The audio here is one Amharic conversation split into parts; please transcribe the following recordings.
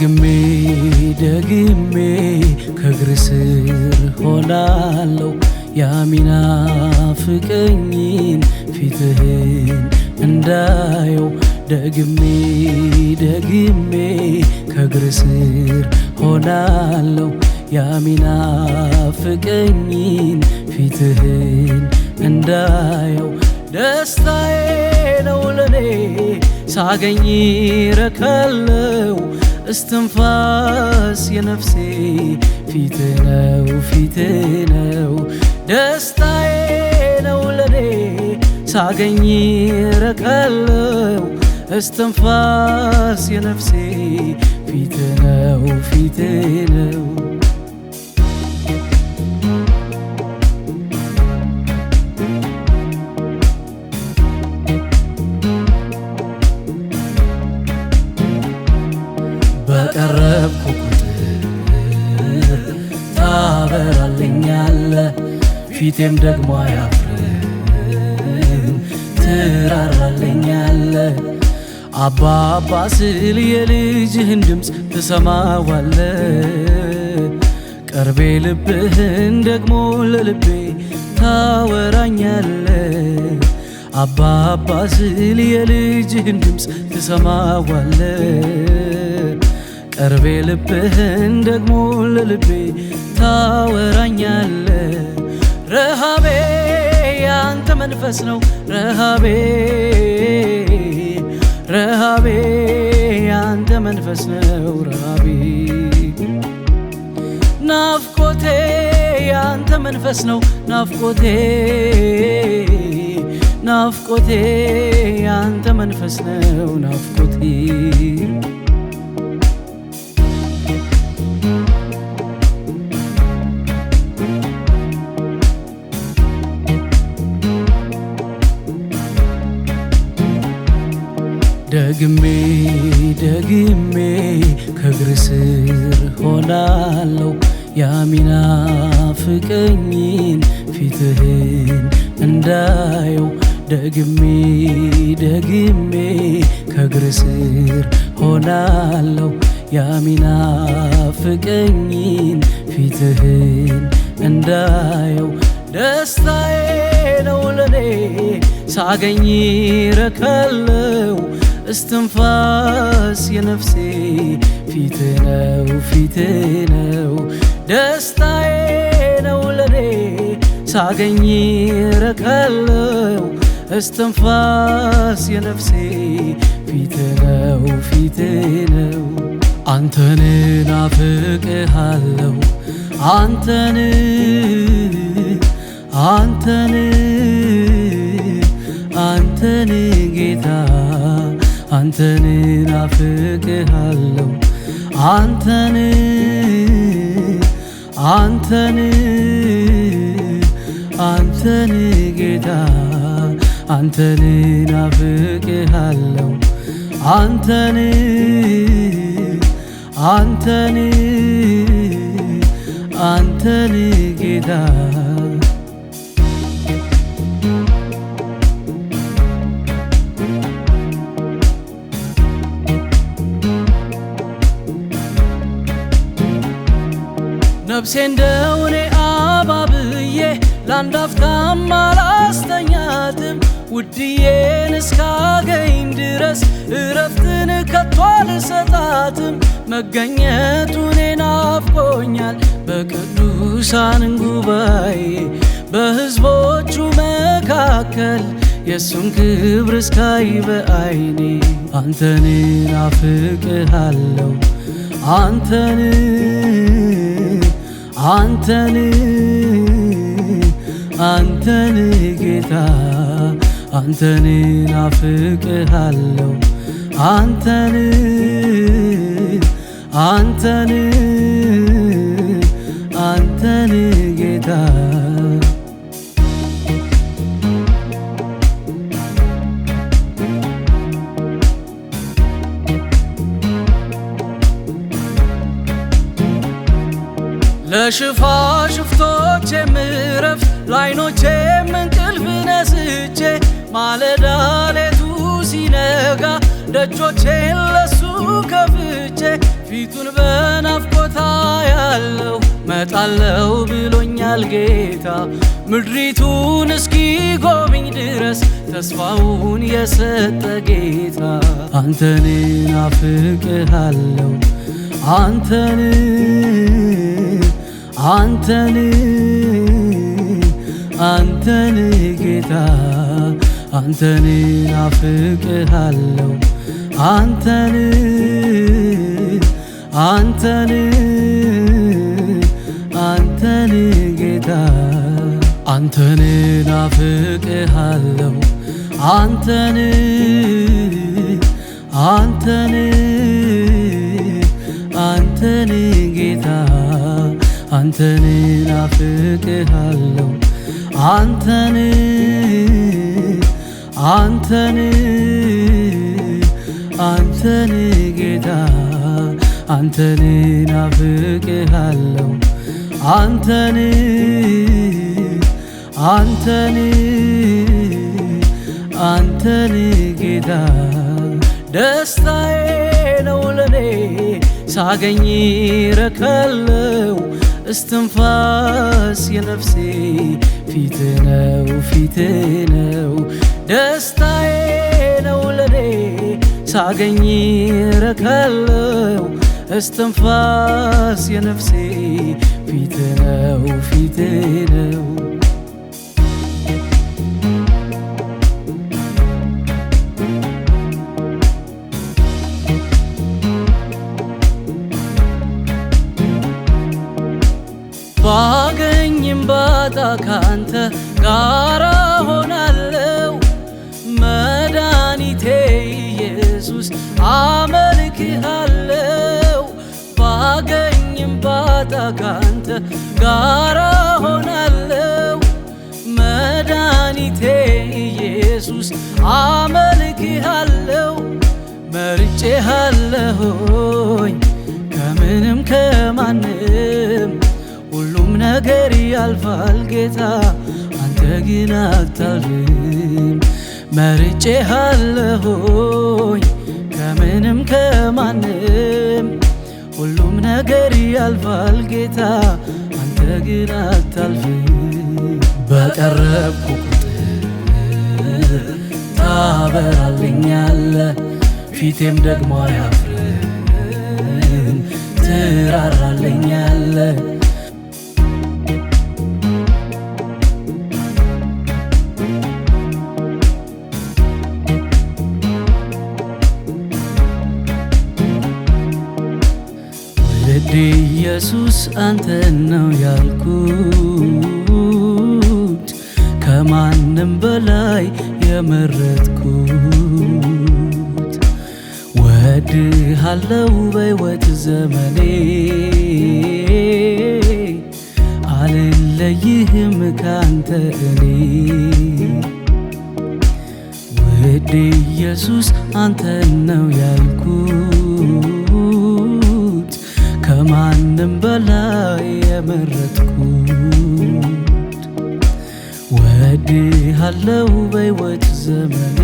ደግሜ ከእግር ስር ሆናለሁ የሚናፍቀኝን ፊትህን እንዳየው ደግሜ ከእግር ስር ሆናለሁ የሚናፍቀኝን ፊትህን እንዳየው ደስታዬ ነው ለኔ ሳገኝ ረካለው እስትንፋስ የነፍሴ ፊትህ ነው ደስታዬ ነው ለኔ ሳገኝ ረካለው እስትንፋስ የነፍሴ ፊትህ ነው በቀረብኩ ቁጥር ታበራልኛለህ ፊቴም ደግሞ አያፍርም ትራራልኛለህ አባባ ስል የልጅህን ድምፅ ትሰማዋለህ ቀርቤ ልብህን ደግሞ ለልቤ ታወራኛለህ አባባ ስል የልጅህን ድምፅ ትሰማዋለህ ቀርቤ ልብህን ደግሞ ለልቤ ታወራኛለህ ረሃቤ ያንተ መንፈስ ነው ረሃቤ ያንተ መንፈስ ነው ረሃቤ ናፍቆቴ ያንተ መንፈስ ነው ናፍቆቴ ያንተ መንፈስ ነው ናፍቆቴ ደግሜ ከእግር ስር ሆናለሁ የሚናፍቀኝን ፊትህን እንዳየው ደግሜ ከእግር ስር ሆናለሁ የሚናፍቀኝን ፊትህን እንዳየው ደስታዬ ነው ለኔ ሳገኝ ረካለው እስትንፋስ የነፍሴ ፊትህ ነው ደስታዬ ነው ለኔ ሳገኝ ረካለው እስትንፋስ የነፍሴ ፊትህ ነው አንተን ናፍቄሃለሁ አንተን ጌታ አንተን ናፍቄሃለሁ አንተን ጌታ አንተን ናፍቄሃለሁ አንተን ጌታ ነፍሴ እንደውኔ አባብዬ ለአንድ አፍታም አላስተኛትም ውድዬን እስካገኝ ድረስ እረፍትን ከቶ አልሰጣትም መገኘቱን ናፍቆኛል በቅዱሳን ጉባኤ በሕዝቦቹ መካከል የሱን ክብር እስካይ በዓይኔ አንተን ናፍቄሃለሁ አንተን ጌታ አንተን ናፍቄሃለሁ አንተን ጌታ ለሽፋሽፍቶቼ ምረፍ ላይኖቼ እንቅልፍ ነስቼ ማለዳ ሌቱ ሲነጋ ደጆቼን ለሱ ከፍቼ ፊቱን በናፍቆታ ያለው መጣለው ብሎኛል ጌታ ምድሪቱን እስኪ ጎብኝ ድረስ ተስፋውን የሰጠ ጌታ አንተን ናፍቄሃለሁ አንተን ጌታ አንተን ናፍቄሃለሁ አንተን ጌታ አንተን ናፍቄሃለሁ አንተን ጌታ አንተን ናፍቄሃለሁ አንተን ጌታ አንተን ናፍቄሃለሁ አንተን ጌታ ደስታዬ ነው ለኔ ሳገኝ ረካለው እስትንፋስ የነፍሴ ፊት ነው ደስታዬ ነው ለኔ ሳገኝ ረካለው እስትንፋስ የነፍሴ ፊት ነው ባገኝም ባጣ ካንተ ጋራ ሆናለው መድኃኒቴ ኢየሱስ አመልክሃለው ባገኝም ባጣ ካንተ ጋራ ሆናለው መድኃኒቴ ኢየሱስ አመልክሃለው መርጬሃለሁኝ ከምንም ከማንም ሁሉም ነገር ያልፋል ጌታ አንተ ግን አታልፍም መርጬሃለሁኝ ከምንም ከማንም ሁሉም ነገር ያልፋል ጌታ አንተ ግን አታልፍም በቀረብኩ ቁጥር ታበራልኛለህ ፊቴም ደግሞ አያፍርም ትራራልኛለህ ኢየሱስ አንተን ነው ያልኩት ከማንም በላይ የመረጥኩት ወድሃለው በሕይወት ዘመኔ አልለይህም ካንተ እኔ ውድ ኢየሱስ አንተን ነው ያልኩት ከማንም በላይ የመረጥኩት ወድሃለው በሕይወት ዘመኔ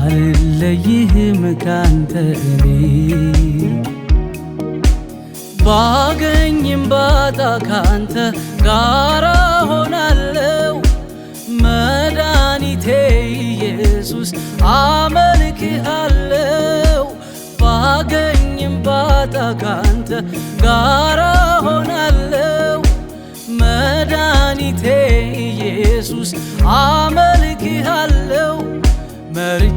አልለይህም ካንተ እኔ ባገኝም ባጣ ካንተ ጋራ ሆናለው መድኃኒቴ ኢየሱስ አመልክሃለው ባገኝም ባጣ ካንተ ጋራ ሆናለው መድኃኒቴ ኢየሱስ አመልክሃለው መርጬሃለሁኝ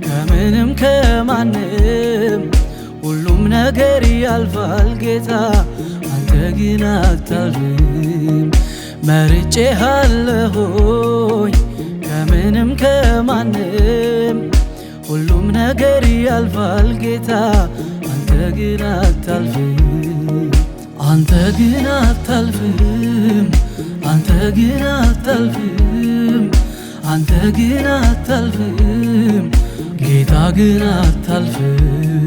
ከምንም ከማንም ሁሉም ነገር ያልፋል ጌታ አንተ ግን አታልፍም መርጬሃለሁኝ ከምንም ከማንም ሁሉም ነገር ያልፋል ጌታ አንተ ግን አታልፍም አንተ ግን አታልፍም አንተ ግን አታልፍም አንተ ግን አታልፍም ጌታ ግን አታልፍም